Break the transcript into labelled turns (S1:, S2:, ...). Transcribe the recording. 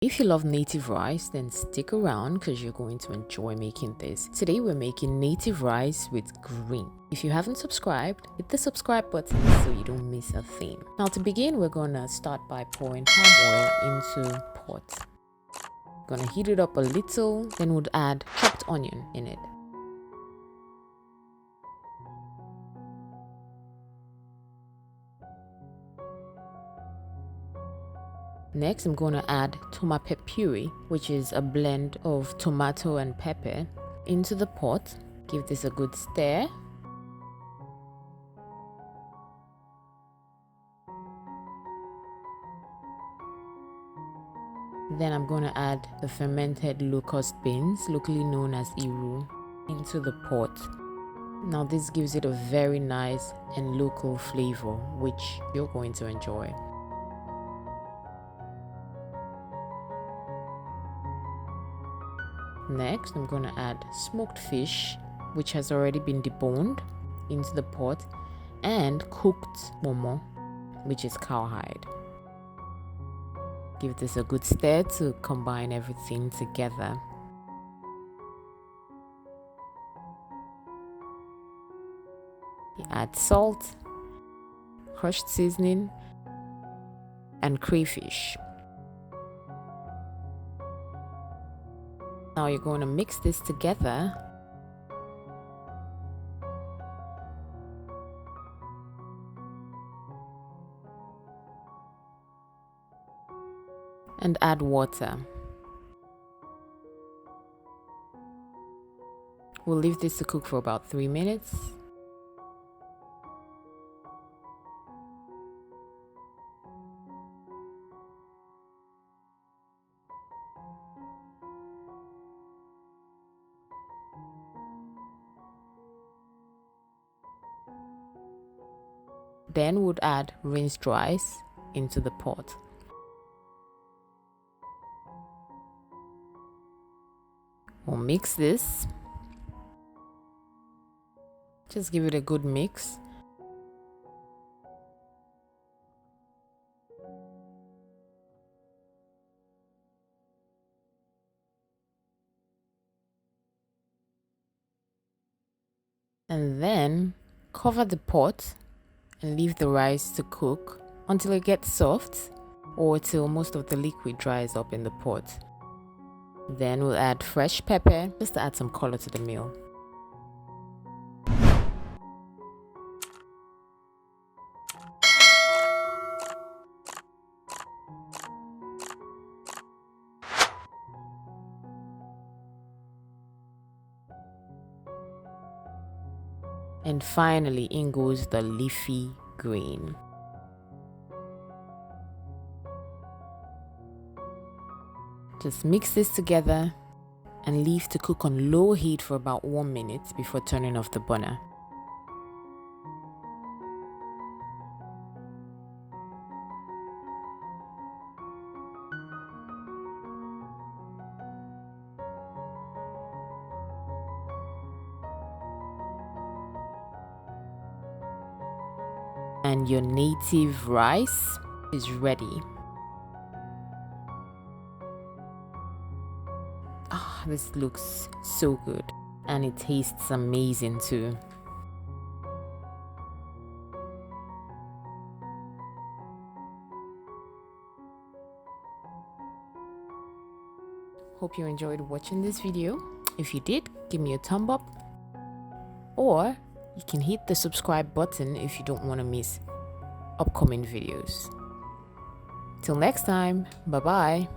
S1: If you love native rice, then stick around because you're going to enjoy making this. Today we're making native rice with green. If you haven't subscribed, hit the subscribe button so you don't miss a thing. Now to begin, we're gonna start by pouring palm oil into pot. Gonna heat it up a little, then we'll add chopped onion in it. Next, I'm going to add tomato puree, which is a blend of tomato and pepper, into the pot. Give this a good stir. Then I'm going to add the fermented locust beans, locally known as iru, into the pot. Now this gives it a very nice and local flavor, which you're going to enjoy. Next, I'm going to add smoked fish, which has already been deboned, into the pot, and cooked momo, which is cowhide. Give this a good stir to combine everything together. You add salt, crushed seasoning, and crayfish. Now you're going to mix this together. And add water. We'll leave this to cook for about 3 minutes. Then we'll add rinsed rice into the pot. We'll mix this. Just give it a good mix. And then cover the pot and leave the rice to cook until it gets soft or till most of the liquid dries up in the pot. Then we'll add fresh pepper just to add some color to the meal. And finally, in goes the leafy green. Just mix this together and leave to cook on low heat for about 1 minute before turning off the burner. And your native rice is ready. This looks so good and it tastes amazing too. Hope you enjoyed watching this video. If you did, give me a thumb up, or you can hit the subscribe button if you don't want to miss upcoming videos. Till next time, bye bye.